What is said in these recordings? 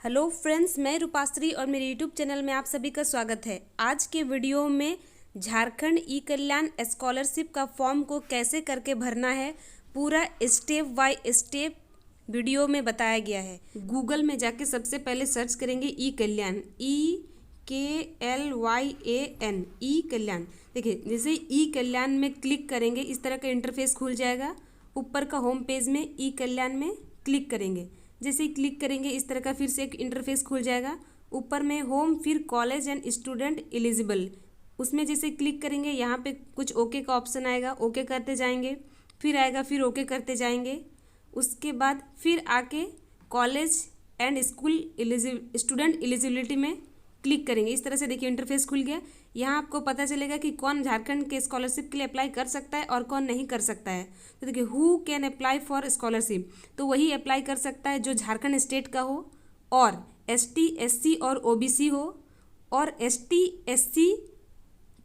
Hello friends, मैं रूपाश्री और मेरे यूट्यूब चैनल में आप सभी का स्वागत है। आज के वीडियो में झारखंड ई कल्याण स्कॉलरशिप का फॉर्म को कैसे करके भरना है पूरा स्टेप बाय स्टेप वीडियो में बताया गया है। गूगल में जाके सबसे पहले सर्च करेंगे ई कल्याण, EKLYAN, ई कल्याण। देखिए, जैसे ई कल्याण में क्लिक करेंगे इस तरह का इंटरफेस खुल जाएगा। ऊपर का होम पेज में ई कल्याण में क्लिक करेंगे, जैसे ही क्लिक करेंगे इस तरह का फिर से एक इंटरफेस खुल जाएगा। ऊपर में होम, फिर कॉलेज एंड स्टूडेंट एलिजिबल, उसमें जैसे क्लिक करेंगे यहाँ पे कुछ ओके का ऑप्शन आएगा, ओके करते जाएंगे, फिर आएगा, फिर ओके करते जाएंगे। उसके बाद फिर आके कॉलेज एंड स्टूडेंट एलिजिबिलिटी में क्लिक करेंगे। इस तरह से देखिए इंटरफेस खुल गया। यहाँ आपको पता चलेगा कि कौन झारखंड के स्कॉलरशिप के लिए अप्लाई कर सकता है और कौन नहीं कर सकता है। तो देखिए, who can apply for scholarship, तो वही अप्लाई कर सकता है जो झारखंड स्टेट का हो और ST SC और OBC हो, और ST SC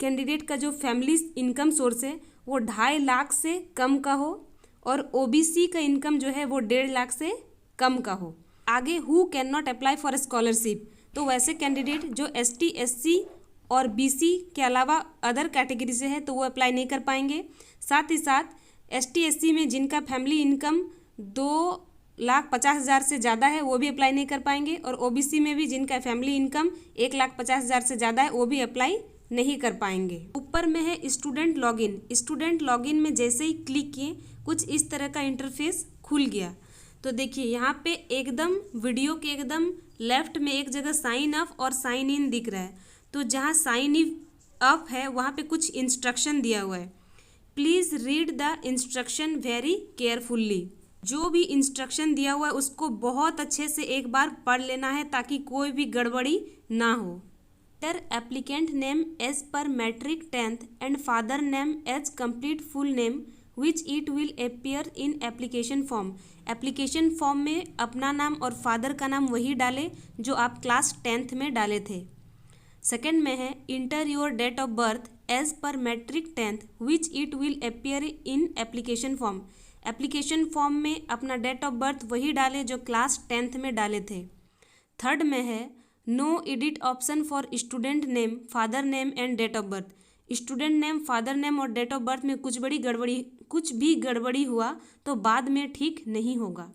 कैंडिडेट का जो फैमिली इनकम सोर्स है वो 2.5 लाख से कम का हो, और OBC का इनकम जो है वो 1.5 लाख से कम का हो। आगे who can not apply for scholarship, तो वैसे कैंडिडेट जो ST SC और BC के अलावा अदर कैटेगरी से है तो वो अप्लाई नहीं कर पाएंगे। साथ ही साथ ST SC में जिनका फैमिली इनकम 2,50,000 से ज़्यादा है वो भी अप्लाई नहीं कर पाएंगे, और OBC में भी जिनका फैमिली इनकम 1,50,000 से ज़्यादा है वो भी अप्लाई नहीं कर पाएंगे। ऊपर में है स्टूडेंट लॉगिन। स्टूडेंट लॉगिन में जैसे ही क्लिक किए कुछ इस तरह का इंटरफेस खुल गया। तो देखिए यहाँ पे एकदम वीडियो के एकदम लेफ्ट में एक जगह साइन अप और साइन इन दिख रहा है। तो जहाँ साइन अप है वहाँ पे कुछ इंस्ट्रक्शन दिया हुआ है। Please read the instruction very carefully. जो भी इंस्ट्रक्शन दिया हुआ है उसको बहुत अच्छे से एक बार पढ़ लेना है ताकि कोई भी गड़बड़ी ना हो। Enter applicant name as per metric 10th and father name as complete full name which it will appear in application form। Application form में अपना नाम और फादर का नाम वही डालें जो आप क्लास 10th में डाले थे। सेकेंड में है enter your date of birth as per matric 10th which it will appear in application form. Application form में अपना डेट ऑफ बर्थ वही डालें जो क्लास 10th में डाले थे। थर्ड में है no edit option for student name, father name and date of birth. Student name, father name और डेट ऑफ बर्थ में कुछ भी गड़बड़ी हुआ तो बाद में ठीक नहीं होगा।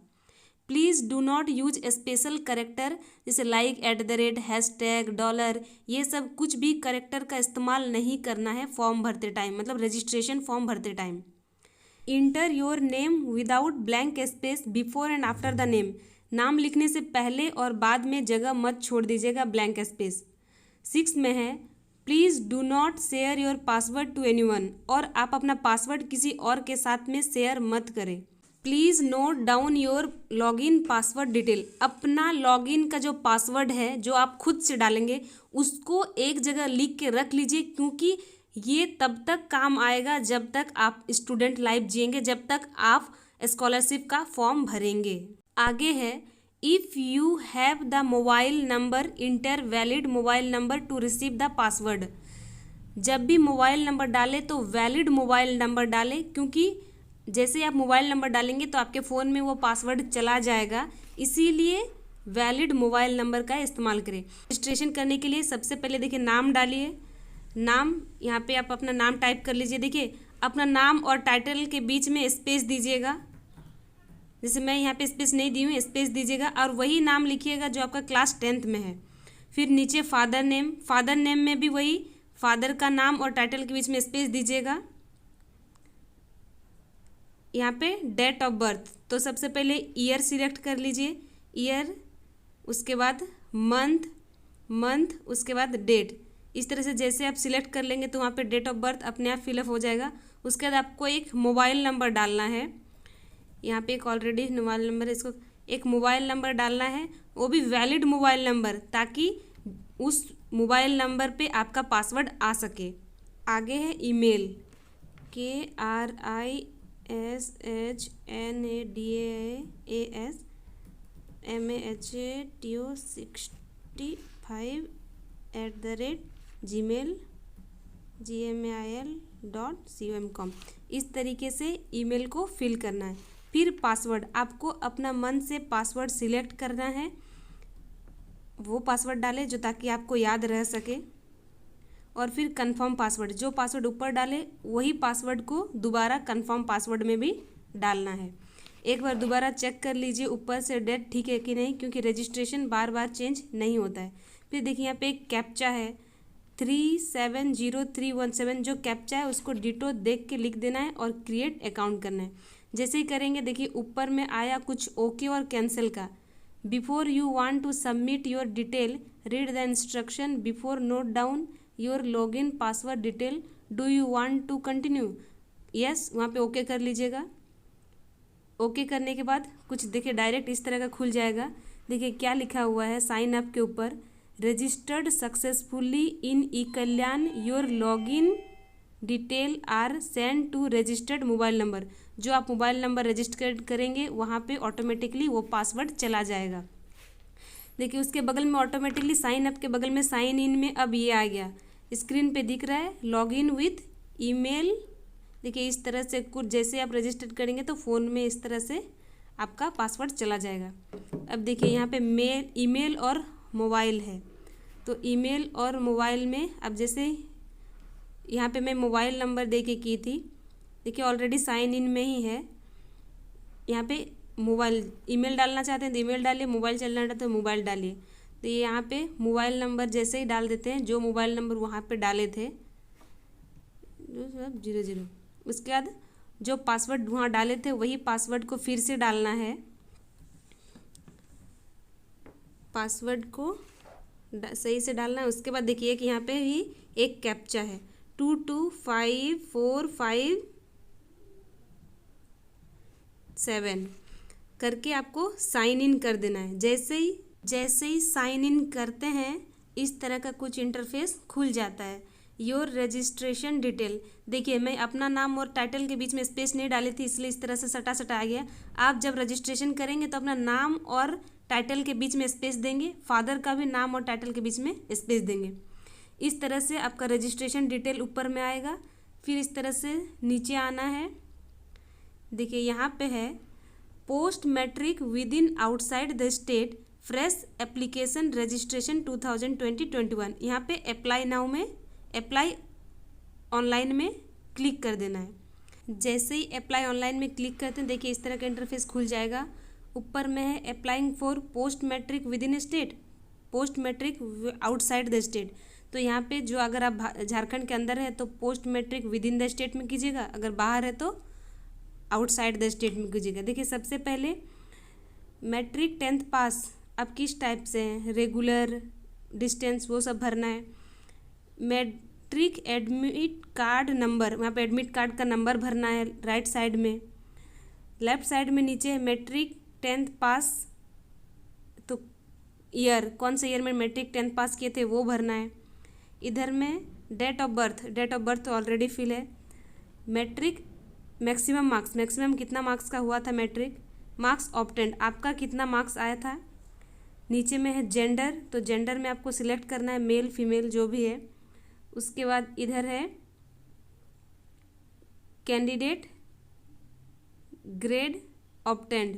Please do not use special character जैसे लाइक, @ हैशटैग, $, ये सब कुछ भी करेक्टर का इस्तेमाल नहीं करना है फॉर्म भरते टाइम, मतलब रजिस्ट्रेशन फॉर्म भरते time. Inter your name without blank space before and after the name. नाम लिखने से पहले और बाद में जगह मत छोड़ दीजिएगा ब्लैंक स्पेस। 6 में है please do not share your password to anyone, और आप अपना पासवर्ड किसी और के साथ में शेयर मत करें। Please note down your login password detail. अपना लॉगिन का जो पासवर्ड है जो आप खुद से डालेंगे उसको एक जगह लिख के रख लीजिए, क्योंकि ये तब तक काम आएगा जब तक आप स्टूडेंट लाइफ जिएंगे, जब तक आप स्कॉलरशिप का फॉर्म भरेंगे। आगे है if you have the mobile number inter valid mobile number two receive the password. जब भी मोबाइल नंबर डालें तो वैलिड मोबाइल नंबर डालें, क्योंकि जैसे ही आप मोबाइल नंबर डालेंगे तो आपके फ़ोन में वो पासवर्ड चला जाएगा, इसीलिए वैलिड मोबाइल नंबर का इस्तेमाल करें। रजिस्ट्रेशन करने के लिए सबसे पहले देखिए नाम डालिए। नाम, यहाँ पे आप अपना नाम टाइप कर लीजिए। देखिए अपना नाम और टाइटल के बीच में स्पेस दीजिएगा, जैसे मैं यहाँ पे स्पेस नहीं दी हूँ, स्पेस दीजिएगा और वही नाम लिखिएगा जो आपका क्लास 10th में है। फिर नीचे फादर नेम, फादर नेम में भी वही फादर का नाम और टाइटल के बीच में स्पेस दीजिएगा। यहाँ पे डेट ऑफ बर्थ, तो सबसे पहले ईयर सिलेक्ट कर लीजिए, ईयर, उसके बाद मंथ, उसके बाद डेट। इस तरह से जैसे आप सिलेक्ट कर लेंगे तो वहाँ पे डेट ऑफ बर्थ अपने आप फिलअप हो जाएगा। उसके बाद आपको एक मोबाइल नंबर डालना है। यहाँ पे एक ऑलरेडी मोबाइल नंबर है, इसको एक मोबाइल नंबर डालना है, वो भी वैलिड मोबाइल नंबर, ताकि उस मोबाइल नंबर पे आपका पासवर्ड आ सके। आगे है ईमेल, KRISMAHTO65@gmail.com। इस तरीके से ईमेल को फिल करना है। फिर पासवर्ड, आपको अपना मन से पासवर्ड सिलेक्ट करना है। वो पासवर्ड डालें जो ताकि आपको याद रह सके, और फिर कंफर्म पासवर्ड, जो पासवर्ड ऊपर डाले वही पासवर्ड को दोबारा कंफर्म पासवर्ड में भी डालना है। एक बार दोबारा चेक कर लीजिए ऊपर से डेट ठीक है कि नहीं, क्योंकि रजिस्ट्रेशन बार बार चेंज नहीं होता है। फिर देखिए यहाँ पे एक कैप्चा है 370317, जो कैप्चा है उसको डिटो देख के लिख देना है और क्रिएट अकाउंट करना है। जैसे ही करेंगे देखिए ऊपर में आया कुछ ओके और कैंसिल का। Before you want to submit your detail read the instruction before note down your login password detail, do you want to continue, yes, वहाँ पे ओके कर लीजिएगा। ओके करने के बाद कुछ देखिए डायरेक्ट इस तरह का खुल जाएगा। देखिए क्या लिखा हुआ है साइन अप के ऊपर, registered successfully in E Kalyan, your login detail are send to registered mobile number. जो आप मोबाइल नंबर रजिस्टर करेंगे वहाँ पे ऑटोमेटिकली वो पासवर्ड चला जाएगा। देखिए उसके बगल में ऑटोमेटिकली साइन अप के बगल में साइन इन में अब ये आ गया, स्क्रीन पे दिख रहा है लॉगिन विथ ईमेल। देखिए इस तरह से कुछ जैसे आप रजिस्टर करेंगे तो फ़ोन में इस तरह से आपका पासवर्ड चला जाएगा। अब देखिए यहाँ पे मेल, ईमेल और मोबाइल है, तो ईमेल और मोबाइल में अब जैसे यहाँ पे मैं मोबाइल नंबर दे के की थी, देखिए ऑलरेडी साइन इन में ही है। यहाँ पे मोबाइल, ईमेल डालना चाहते हैं तो ईमेल डालिए, मोबाइल चलना है तो मोबाइल डालिए। तो ये यहाँ पे मोबाइल नंबर जैसे ही डाल देते हैं, जो मोबाइल नंबर वहाँ पे डाले थे 00, उसके बाद जो पासवर्ड वहाँ डाले थे वही पासवर्ड को फिर से डालना है। पासवर्ड को सही से डालना है। उसके बाद देखिए कि यहाँ पे ही एक कैप्चा है 225457 करके आपको साइन इन कर देना है। जैसे ही साइन इन करते हैं इस तरह का कुछ इंटरफेस खुल जाता है। योर रजिस्ट्रेशन डिटेल, देखिए मैं अपना नाम और टाइटल के बीच में स्पेस नहीं डाली थी इसलिए इस तरह से सटा सटा आ गया। आप जब रजिस्ट्रेशन करेंगे तो अपना नाम और टाइटल के बीच में स्पेस देंगे, फादर का भी नाम और टाइटल के बीच में स्पेस देंगे। इस तरह से आपका रजिस्ट्रेशन डिटेल ऊपर में आएगा। फिर इस तरह से नीचे आना है। देखिए यहाँ पे है post matric within outside the state fresh application registration 2020-21। यहाँ पे अप्लाई नाउ में, अप्लाई ऑनलाइन में क्लिक कर देना है। जैसे ही अप्लाई ऑनलाइन में क्लिक करते हैं देखिए इस तरह का इंटरफेस खुल जाएगा। ऊपर में है applying for post matric within state, post matric outside the state. तो यहाँ पे जो अगर आप झारखंड के अंदर है तो post matric within the state में कीजिएगा, अगर बाहर है तो आउटसाइड द स्टेट में कीजिएगा। देखिए सबसे पहले मैट्रिक 10th पास अब किस टाइप से हैं, रेगुलर, डिस्टेंस, वो सब भरना है। मैट्रिक एडमिट कार्ड नंबर, वहाँ पे एडमिट कार्ड का नंबर भरना है राइट साइड में। लेफ्ट साइड में नीचे है मैट्रिक 10th पास, तो ईयर, कौन से ईयर में मैट्रिक 10th पास किए थे वो भरना है। इधर में डेट ऑफ बर्थ तो ऑलरेडी फिल है। मैट्रिक मैक्सिमम मार्क्स, मैक्सिमम कितना मार्क्स का हुआ था मैट्रिक, मार्क्स ऑब्टेंड, आपका कितना मार्क्स आया था। नीचे में है जेंडर, तो जेंडर में आपको सिलेक्ट करना है मेल फीमेल जो भी है। उसके बाद इधर है कैंडिडेट ग्रेड ऑब्टेंड,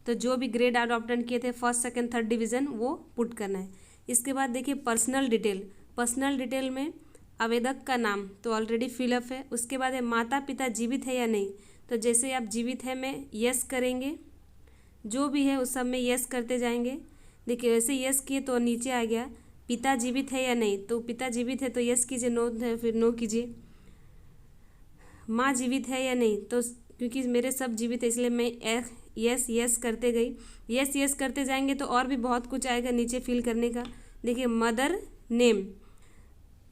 तो जो भी ग्रेड आप ऑब्टेंड किए थे फर्स्ट सेकंड थर्ड डिवीज़न वो पुट करना है। इसके बाद देखिए पर्सनल डिटेल, पर्सनल डिटेल में आवेदक का नाम तो ऑलरेडी फिलअप है। उसके बाद है माता पिता जीवित है या नहीं, तो जैसे आप जीवित है में यस करेंगे, जो भी है उस सब में यस करते जाएंगे। देखिए वैसे यस किए तो नीचे आ गया पिता जीवित है या नहीं, तो पिता जीवित है तो यस कीजिए, नो है फिर नो कीजिए। माँ जीवित है या नहीं, तो क्योंकि मेरे सब जीवित है इसलिए मैं यस यस करते गई। यस यस करते जाएंगे तो और भी बहुत कुछ आएगा नीचे फिल करने का। देखिए मदर नेम,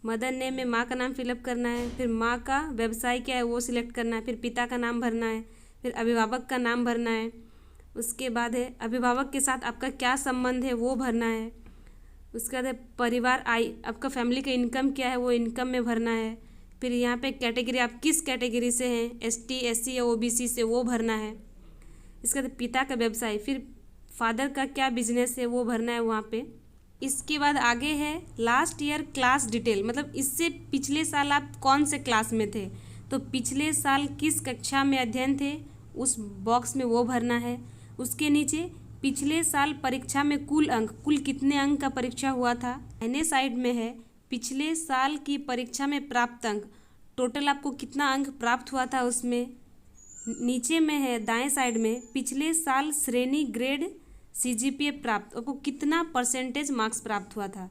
मदर नेम में माँ का नाम फिलअप करना है, फिर माँ का व्यवसाय क्या है वो सिलेक्ट करना है, फिर पिता का नाम भरना है, फिर अभिभावक का नाम भरना है। उसके बाद है अभिभावक के साथ आपका क्या संबंध है वो भरना है। उसके बाद है परिवार आय, आपका फैमिली का इनकम क्या है वो इनकम में भरना है। फिर यहाँ पे कैटेगरी, आप किस कैटेगरी से हैं, ST SC या OBC से वो भरना है। इसके बाद पिता का व्यवसाय, फिर फादर का क्या बिजनेस है वो भरना है वहाँ पे। इसके बाद आगे है लास्ट ईयर क्लास डिटेल, मतलब इससे पिछले साल आप कौन से क्लास में थे, तो पिछले साल किस कक्षा में अध्ययन थे उस बॉक्स में वो भरना है। उसके नीचे पिछले साल परीक्षा में कुल कितने अंक का परीक्षा हुआ था। दाहिने साइड में है पिछले साल की परीक्षा में प्राप्त अंक, टोटल आपको कितना अंक प्राप्त हुआ था उसमें। नीचे में है दाएं साइड में पिछले साल श्रेणी ग्रेड CGPA प्राप्त, आपको कितना परसेंटेज मार्क्स प्राप्त हुआ था।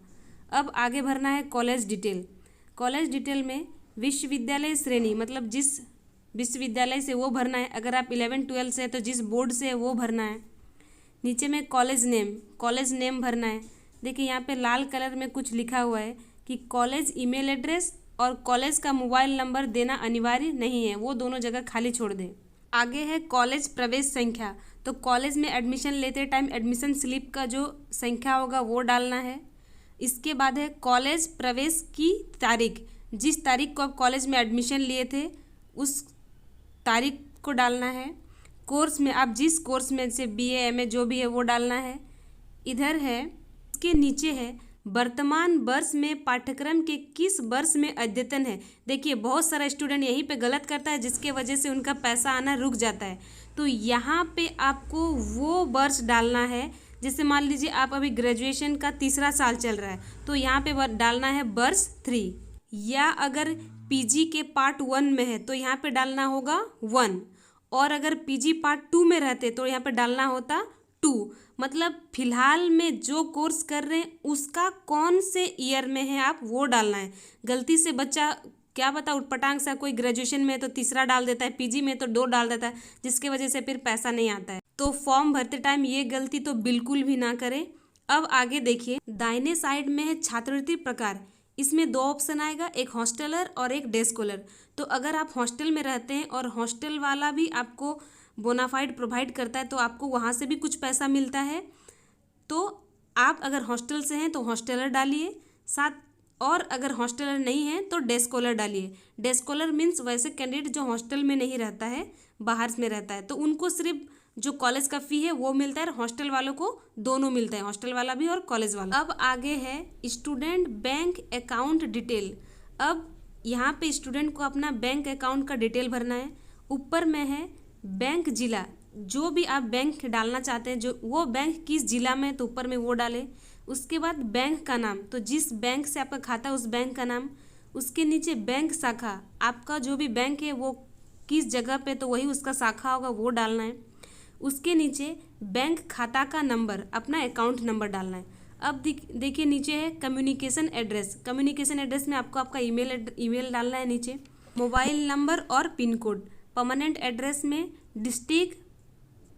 अब आगे भरना है कॉलेज डिटेल। कॉलेज डिटेल में विश्वविद्यालय श्रेणी मतलब जिस विश्वविद्यालय से वो भरना है, अगर आप 11-12 से है तो जिस बोर्ड से है वो भरना है। नीचे में कॉलेज नेम भरना है। देखिए यहाँ पे लाल कलर में कुछ लिखा हुआ है कि कॉलेज ईमेल एड्रेस और कॉलेज का मोबाइल नंबर देना अनिवार्य नहीं है, वो दोनों जगह खाली छोड़ दें। आगे है कॉलेज प्रवेश संख्या, तो कॉलेज में एडमिशन लेते टाइम एडमिशन स्लिप का जो संख्या होगा वो डालना है। इसके बाद है कॉलेज प्रवेश की तारीख, जिस तारीख को आप कॉलेज में एडमिशन लिए थे उस तारीख को डालना है। कोर्स में आप जिस कोर्स में जैसे BA MA जो भी है वो डालना है। इधर है इसके नीचे है वर्तमान वर्ष में पाठ्यक्रम के किस वर्ष में अद्यतन है। देखिए बहुत सारा स्टूडेंट यहीं पे गलत करता है जिसके वजह से उनका पैसा आना रुक जाता है। तो यहाँ पे आपको वो वर्ष डालना है, जैसे मान लीजिए आप अभी ग्रेजुएशन का 3रा साल चल रहा है तो यहाँ पे डालना है वर्ष 3, या अगर PG के पार्ट 1 में है तो यहाँ पे डालना होगा 1, और अगर PG पार्ट 2 में रहते तो यहाँ पे डालना होता 2। मतलब फिलहाल में जो कोर्स कर रहे हैं उसका कौन से ईयर में है आप वो डालना है। गलती से बच्चा क्या पता उटपटांग सा कोई ग्रेजुएशन में तो 3रा डाल देता है, PG में तो 2 डाल देता है, जिसके वजह से फिर पैसा नहीं आता है। तो फॉर्म भरते टाइम ये गलती तो बिल्कुल भी ना करें। अब आगे देखिए दाहिने साइड में है छात्रवृत्ति प्रकार, इसमें 2 ऑप्शन आएगा, एक हॉस्टलर और एक डे स्कॉलर। तो अगर आप हॉस्टल में रहते हैं और हॉस्टल वाला भी आपको बोनाफाइड प्रोवाइड करता है तो आपको वहाँ से भी कुछ पैसा मिलता है। तो आप अगर हॉस्टल से हैं तो हॉस्टलर डालिए साथ, और अगर हॉस्टलर नहीं है तो डे स्कॉलर डालिए। डे स्कॉलर मीन्स वैसे कैंडिडेट जो हॉस्टल में नहीं रहता है, बाहर में रहता है, तो उनको सिर्फ जो कॉलेज का फ़ी है वो मिलता है, और हॉस्टल वालों को दोनों मिलता है, हॉस्टल वाला भी और कॉलेज वाला। अब आगे है स्टूडेंट बैंक अकाउंट डिटेल। अब यहाँ पे स्टूडेंट को अपना बैंक अकाउंट का डिटेल भरना है। ऊपर में है बैंक जिला, जो भी आप बैंक डालना चाहते हैं जो वो बैंक किस जिला में है तो ऊपर में वो डालें। उसके बाद बैंक का नाम, तो जिस बैंक से आपका खाता है उस बैंक का नाम। उसके नीचे बैंक शाखा, आपका जो भी बैंक है वो किस जगह पे तो वही उसका शाखा होगा वो डालना है। उसके नीचे बैंक खाता का नंबर, अपना अकाउंट नंबर डालना है। अब देखिए नीचे है कम्युनिकेशन एड्रेस। कम्युनिकेशन एड्रेस में आपको आपका ईमेल डालना है। नीचे मोबाइल नंबर और पिन कोड। परमानेंट एड्रेस में डिस्ट्रिक्ट,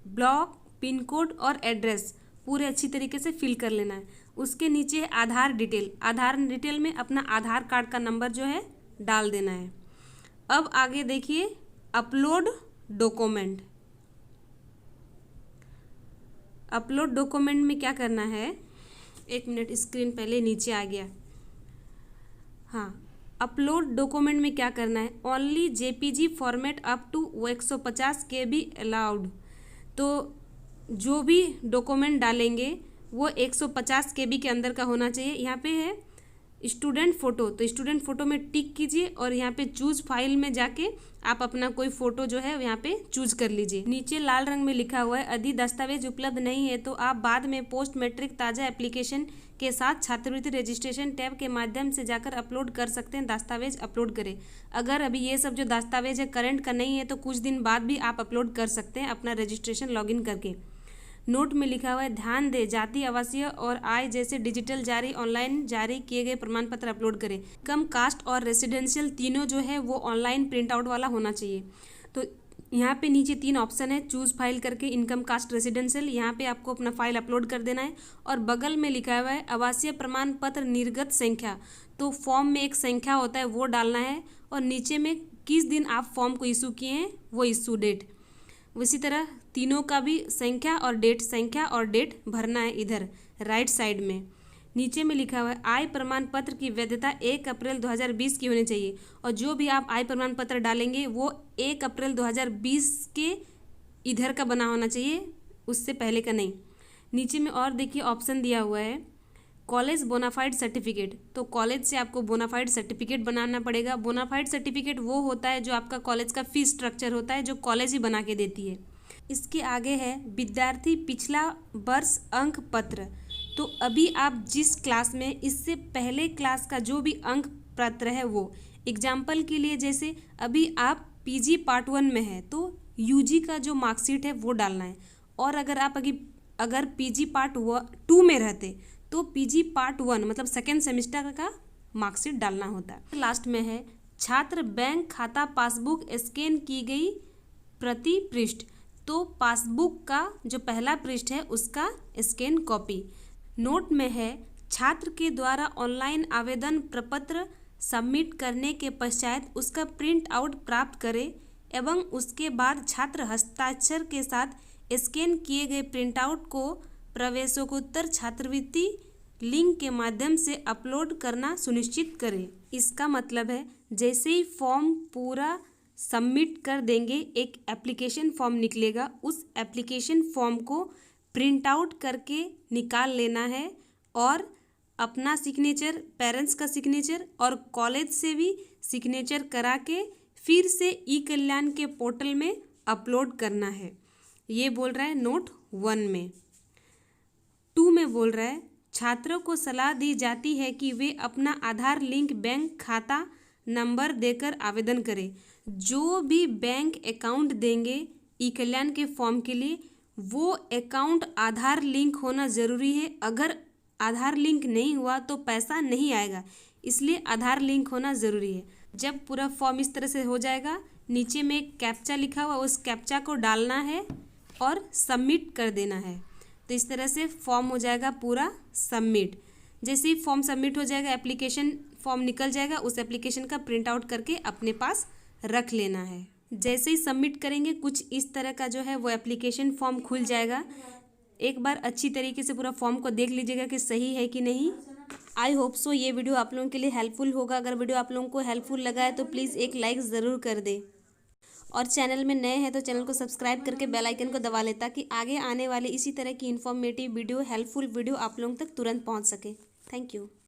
ब्लॉक, पिन कोड और एड्रेस पूरे अच्छी तरीके से फिल कर लेना है। उसके नीचे है आधार डिटेल। आधार डिटेल में अपना आधार कार्ड का नंबर जो है डाल देना है। अब आगे देखिए अपलोड डॉक्यूमेंट। अपलोड डॉक्यूमेंट में क्या करना है, एक मिनट, स्क्रीन पहले नीचे आ गया। हाँ, अपलोड डॉक्यूमेंट में क्या करना है, only JPG format up to 150 KB allowed. तो जो भी डॉक्यूमेंट डालेंगे वो 150 KB के अंदर का होना चाहिए। यहाँ पे है स्टूडेंट फ़ोटो, तो स्टूडेंट फ़ोटो में टिक कीजिए और यहाँ पे चूज़ फाइल में जाके आप अपना कोई फ़ोटो जो है यहाँ पे चूज़ कर लीजिए। नीचे लाल रंग में लिखा हुआ है यदि दस्तावेज उपलब्ध नहीं है तो आप बाद में पोस्ट मैट्रिक ताज़ा एप्लीकेशन के साथ छात्रवृत्ति रजिस्ट्रेशन टैब के माध्यम से जाकर अपलोड कर सकते हैं, दस्तावेज अपलोड करें। अगर अभी ये सब जो दस्तावेज है करंट का नहीं है तो कुछ दिन बाद भी आप अपलोड कर सकते हैं अपना रजिस्ट्रेशन लॉगिन करके। नोट में लिखा हुआ है ध्यान दें, जाति, आवासीय और आय जैसे डिजिटल जारी ऑनलाइन जारी किए गए प्रमाण पत्र अपलोड करें। कम कास्ट और रेसिडेंशियल तीनों जो है वो ऑनलाइन प्रिंट आउट वाला होना चाहिए। तो यहाँ पे नीचे 3 ऑप्शन है, चूज़ फाइल करके इनकम कास्ट रेसिडेंशियल, यहाँ पे आपको अपना फाइल अपलोड कर देना है। और बगल में लिखा हुआ है आवासीय प्रमाण पत्र निर्गत संख्या, तो फॉर्म में एक संख्या होता है वो डालना है, और नीचे में किस दिन आप फॉर्म को इशू किए हैं वो इशू डेट। उसी तरह तीनों का भी संख्या और डेट भरना है इधर राइट साइड में। नीचे में लिखा हुआ है आय प्रमाण पत्र की वैधता 1 अप्रैल 2020 की होनी चाहिए, और जो भी आप आय प्रमाण पत्र डालेंगे वो 1 अप्रैल 2020 के इधर का बना होना चाहिए, उससे पहले का नहीं। नीचे में और देखिए ऑप्शन दिया हुआ है कॉलेज बोनाफाइड सर्टिफिकेट, तो कॉलेज से आपको बोनाफाइड सर्टिफिकेट बनाना पड़ेगा। बोनाफाइड सर्टिफिकेट वो होता है जो आपका कॉलेज का फीस स्ट्रक्चर होता है जो कॉलेज ही बना के देती है। इसके आगे है विद्यार्थी पिछला वर्ष अंक पत्र। तो अभी आप जिस क्लास में, इससे पहले क्लास का जो भी अंक पत्र है वो, एग्जाम्पल के लिए जैसे अभी आप पीजी पार्ट 1 में है तो यूजी का जो मार्कशीट है वो डालना है। और अगर पीजी पार्ट 2 में रहते तो पीजी पार्ट 1 मतलब सेकेंड सेमेस्टर का मार्कशीट डालना होता है। लास्ट में है छात्र बैंक खाता पासबुक स्कैन की गई प्रति पृष्ठ। तो पासबुक का जो पहला पृष्ठ है उसका स्कैन कॉपी। नोट में है छात्र के द्वारा ऑनलाइन आवेदन प्रपत्र सबमिट करने के पश्चात उसका प्रिंट आउट प्राप्त करें एवं उसके बाद छात्र हस्ताक्षर के साथ स्कैन किए गए प्रिंट आउट को प्रवेशोत्तर छात्रवृत्ति लिंक के माध्यम से अपलोड करना सुनिश्चित करें। इसका मतलब है जैसे ही फॉर्म पूरा सबमिट कर देंगे एक एप्लीकेशन फॉर्म निकलेगा, उस एप्लीकेशन फॉर्म को प्रिंट आउट करके निकाल लेना है और अपना सिग्नेचर, पेरेंट्स का सिग्नेचर और कॉलेज से भी सिग्नेचर करा के फिर से ई कल्याण के पोर्टल में अपलोड करना है। ये बोल रहा है नोट 1 में। 2 में बोल रहा है छात्रों को सलाह दी जाती है कि वे अपना आधार लिंक बैंक खाता नंबर देकर आवेदन करें। जो भी बैंक अकाउंट देंगे ई कल्याण के फॉर्म के लिए वो अकाउंट आधार लिंक होना ज़रूरी है। अगर आधार लिंक नहीं हुआ तो पैसा नहीं आएगा, इसलिए आधार लिंक होना ज़रूरी है। जब पूरा फॉर्म इस तरह से हो जाएगा, नीचे में एक कैप्चा लिखा हुआ, उस कैप्चा को डालना है और सबमिट कर देना है। तो इस तरह से फॉर्म हो जाएगा पूरा सबमिट। जैसे ही फॉर्म सबमिट हो जाएगा, एप्लीकेशन फॉर्म निकल जाएगा, उस एप्लीकेशन का प्रिंट आउट करके अपने पास रख लेना है। जैसे ही सबमिट करेंगे कुछ इस तरह का जो है वो एप्लीकेशन फॉर्म खुल जाएगा। एक बार अच्छी तरीके से पूरा फॉर्म को देख लीजिएगा कि सही है कि नहीं। आई होप सो ये वीडियो आप लोगों के लिए हेल्पफुल होगा। अगर वीडियो आप लोगों को हेल्पफुल लगा है तो प्लीज़ एक लाइक ज़रूर कर दे और चैनल में नए हैं तो चैनल को सब्सक्राइब करके बेल आइकन को दबा लें ताकि आगे आने वाले इसी तरह की इन्फॉर्मेटिव वीडियो, हेल्पफुल वीडियो आप लोगों तक तुरंत पहुंच सके। Thank you.